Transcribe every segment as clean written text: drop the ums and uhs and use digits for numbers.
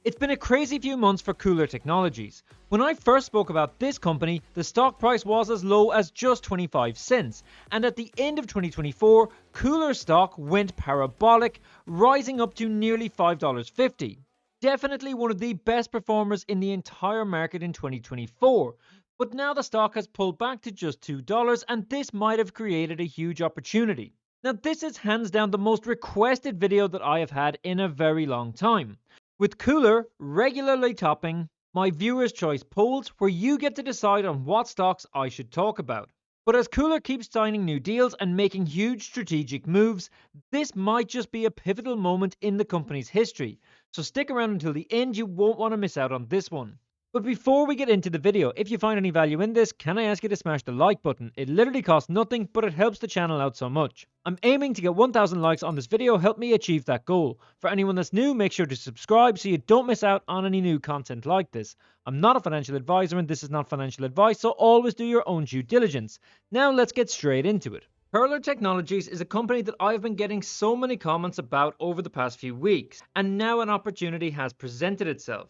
It's been a crazy few months for KULR Technologies. When I first spoke about this company, the stock price was as low as just 25 cents, and at the end of 2024, KULR stock went parabolic, rising up to nearly $5.50. Definitely one of the best performers in the entire market in 2024. But now the stock has pulled back to just $2, and this might have created a huge opportunity. Now this is hands down the most requested video that I have had in a very long time, with KULR regularly topping my viewers' choice polls where you get to decide on what stocks I should talk about. But as KULR keeps signing new deals and making huge strategic moves, this might just be a pivotal moment in the company's history. So stick around until the end, you won't want to miss out on this one. But before we get into the video, if you find any value in this, can I ask you to smash the like button? It literally costs nothing, but it helps the channel out so much. I'm aiming to get 1,000 likes on this video. Help me achieve that goal. For anyone that's new, make sure to subscribe so you don't miss out on any new content like this. I'm not a financial advisor and this is not financial advice, so always do your own due diligence. Now let's get straight into it. KULR Technologies is a company that I've been getting so many comments about over the past few weeks, and now an opportunity has presented itself.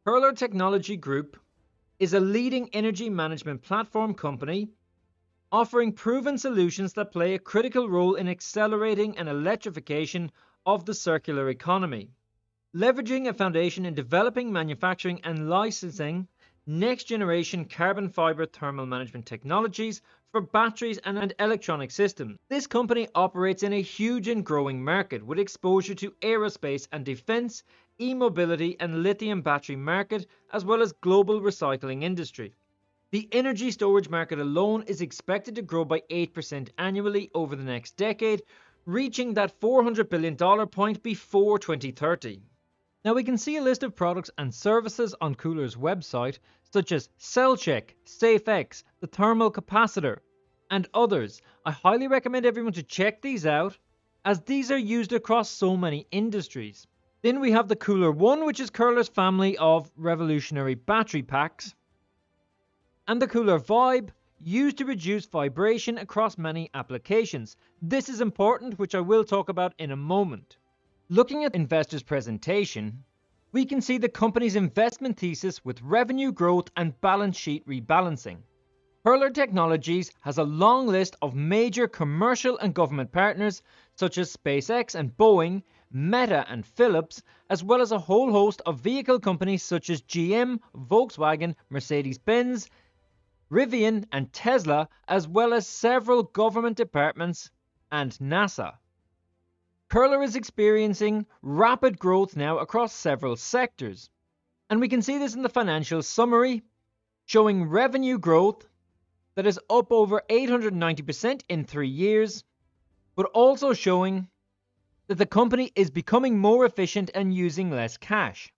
KULR Technology Group is a leading energy management platform company offering proven solutions that play a critical role in accelerating an electrification of the circular economy, leveraging a foundation in developing, manufacturing and licensing next-generation carbon fiber thermal management technologies for batteries and electronic systems. This company operates in a huge and growing market with exposure to aerospace and defense, e-mobility and lithium battery market, as well as global recycling industry. The energy storage market alone is expected to grow by 8% annually over the next decade, reaching that $400 billion point before 2030. Now we can see a list of products and services on KULR's website, such as CellCheck, SafeX, the thermal capacitor, and others. I highly recommend everyone to check these out, as these are used across so many industries. Then we have the KULR One, which is KULR's family of revolutionary battery packs, and the KULR Vibe, used to reduce vibration across many applications. This is important, which I will talk about in a moment. Looking at investors' presentation, we can see the company's investment thesis with revenue growth and balance sheet rebalancing. KULR Technologies has a long list of major commercial and government partners such as SpaceX and Boeing, Meta and Philips, as well as a whole host of vehicle companies such as GM, Volkswagen, Mercedes-Benz, Rivian and Tesla, as well as several government departments and NASA. KULR is experiencing rapid growth now across several sectors, and we can see this in the financial summary, showing revenue growth that is up over 890% in 3 years, but also showing that the company is becoming more efficient and using less cash.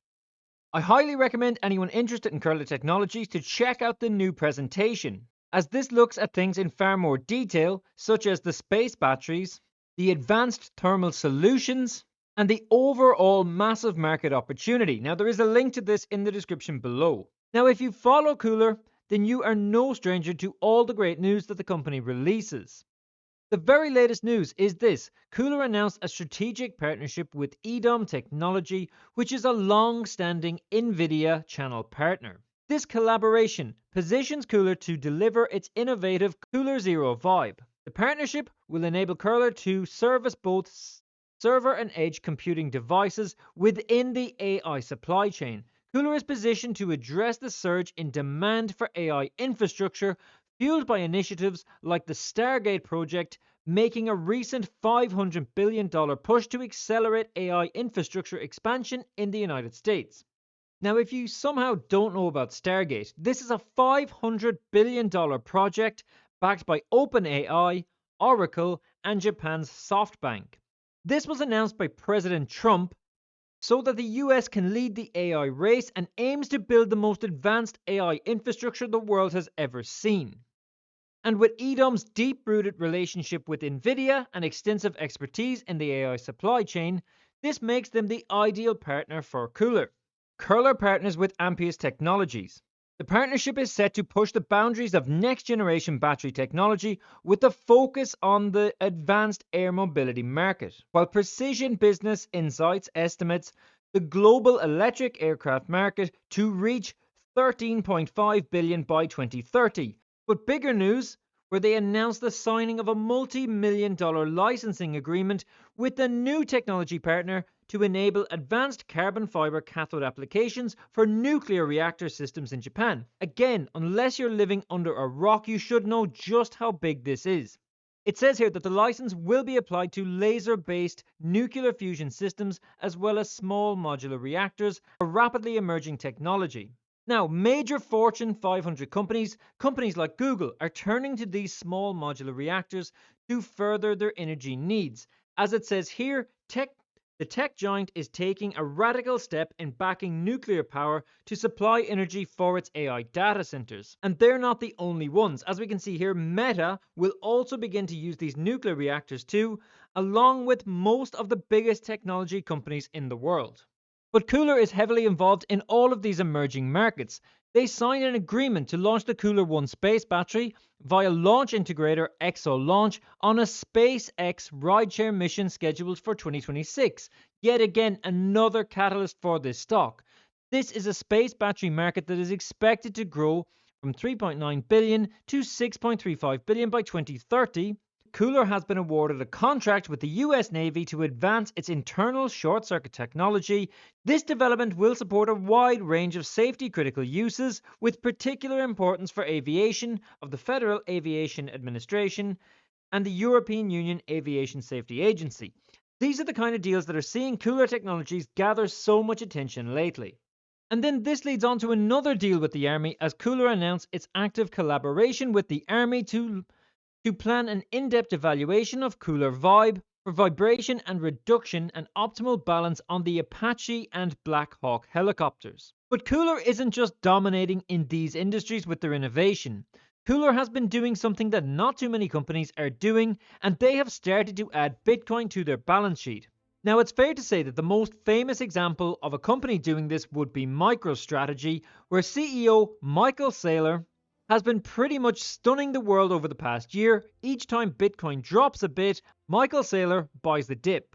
I highly recommend anyone interested in KULR Technologies to check out the new presentation, as this looks at things in far more detail, such as the space batteries, the advanced thermal solutions, and the overall massive market opportunity. Now there is a link to this in the description below. Now if you follow KULR, then you are no stranger to all the great news that the company releases. The very latest news is this: KULR announced a strategic partnership with EDOM Technology, which is a long-standing Nvidia channel partner. This collaboration positions KULR to deliver its innovative KULR Zero Vibe. The partnership will enable KULR to service both server and edge computing devices within the AI supply chain. KULR is positioned to address the surge in demand for AI infrastructure, fueled by initiatives like the Stargate project, making a recent $500 billion push to accelerate AI infrastructure expansion in the United States. Now, if you somehow don't know about Stargate, this is a $500 billion project backed by OpenAI, Oracle, and Japan's SoftBank. This was announced by President Trump so that the US can lead the AI race and aims to build the most advanced AI infrastructure the world has ever seen. And with EDOM's deep-rooted relationship with Nvidia and extensive expertise in the AI supply chain, this makes them the ideal partner for KULR. KULR partners with Amprius Technologies. The partnership is set to push the boundaries of next-generation battery technology with a focus on the advanced air mobility market, while Precision Business Insights estimates the global electric aircraft market to reach 13.5 billion by 2030. But bigger news, where they announced the signing of a multi-million-dollar licensing agreement with a new technology partner to enable advanced carbon fiber cathode applications for nuclear reactor systems in Japan. Again, unless you're living under a rock, you should know just how big this is. It says here that the license will be applied to laser-based nuclear fusion systems as well as small modular reactors, a rapidly emerging technology. Now, major Fortune 500 companies like Google, are turning to these small modular reactors to further their energy needs. As it says here, the tech giant is taking a radical step in backing nuclear power to supply energy for its AI data centers. And they're not the only ones. As we can see here, Meta will also begin to use these nuclear reactors too, along with most of the biggest technology companies in the world. But KULR is heavily involved in all of these emerging markets. They signed an agreement to launch the KULR One space battery via launch integrator EXO Launch on a SpaceX rideshare mission scheduled for 2026. Yet again, another catalyst for this stock. This is a space battery market that is expected to grow from 3.9 billion to 6.35 billion by 2030. KULR has been awarded a contract with the US Navy to advance its internal short-circuit technology. This development will support a wide range of safety-critical uses, with particular importance for aviation of the Federal Aviation Administration and the European Union Aviation Safety Agency. These are the kind of deals that are seeing KULR Technologies gather so much attention lately. And then this leads on to another deal with the Army, as KULR announced its active collaboration with the Army to plan an in-depth evaluation of KULR Vibe for vibration and reduction and optimal balance on the Apache and Black Hawk helicopters. But KULR isn't just dominating in these industries with their innovation. KULR has been doing something that not too many companies are doing, and they have started to add Bitcoin to their balance sheet. Now, it's fair to say that the most famous example of a company doing this would be MicroStrategy, where CEO Michael Saylor has been pretty much stunning the world over the past year. Each time Bitcoin drops a bit, Michael Saylor buys the dip.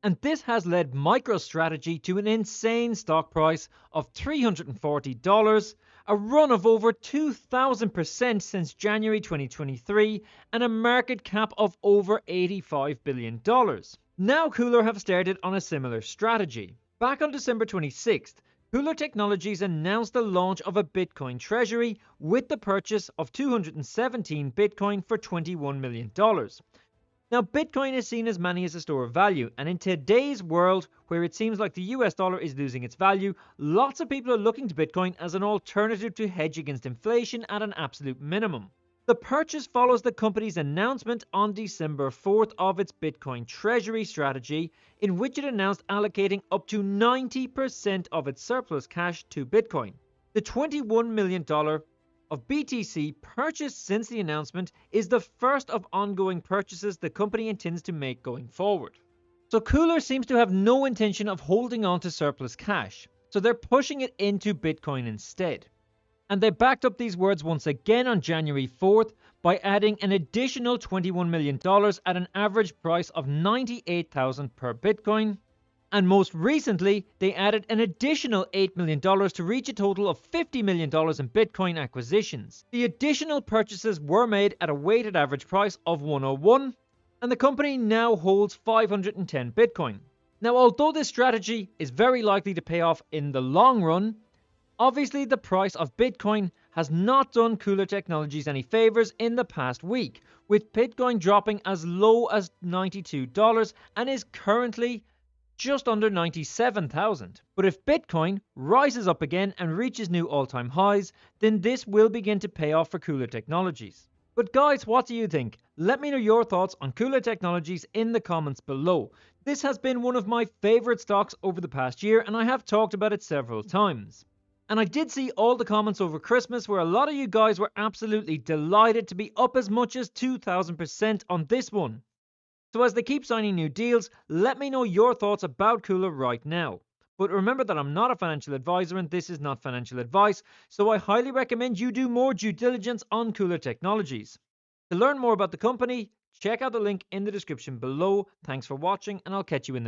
And this has led MicroStrategy to an insane stock price of $340, a run of over 2,000% since January 2023, and a market cap of over $85 billion. Now KULR have started on a similar strategy. Back on December 26th, KULR Technologies announced the launch of a Bitcoin treasury with the purchase of 217 Bitcoin for $21 million. Now, Bitcoin is seen as money as a store of value, and in today's world, where it seems like the US dollar is losing its value, lots of people are looking to Bitcoin as an alternative to hedge against inflation at an absolute minimum. The purchase follows the company's announcement on December 4th of its Bitcoin treasury strategy, in which it announced allocating up to 90% of its surplus cash to Bitcoin. The $21 million of BTC purchased since the announcement is the first of ongoing purchases the company intends to make going forward. So KULR seems to have no intention of holding on to surplus cash, so they're pushing it into Bitcoin instead. And they backed up these words once again on January 4th by adding an additional $21 million at an average price of $98,000 per Bitcoin. And most recently, they added an additional $8 million to reach a total of $50 million in Bitcoin acquisitions. The additional purchases were made at a weighted average price of 101, and the company now holds 510 Bitcoin. Now, although this strategy is very likely to pay off in the long run, obviously the price of Bitcoin has not done KULR Technologies any favors in the past week, with Bitcoin dropping as low as $92 and is currently just under 97,000. But if Bitcoin rises up again and reaches new all-time highs, then this will begin to pay off for KULR Technologies. But guys, what do you think? Let me know your thoughts on KULR Technologies in the comments below. This has been one of my favorite stocks over the past year, and I have talked about it several times. And I did see all the comments over Christmas where a lot of you guys were absolutely delighted to be up as much as 2,000% on this one. So as they keep signing new deals, let me know your thoughts about KULR right now. But remember that I'm not a financial advisor and this is not financial advice, so I highly recommend you do more due diligence on KULR Technologies. To learn more about the company, check out the link in the description below. Thanks for watching, and I'll catch you in the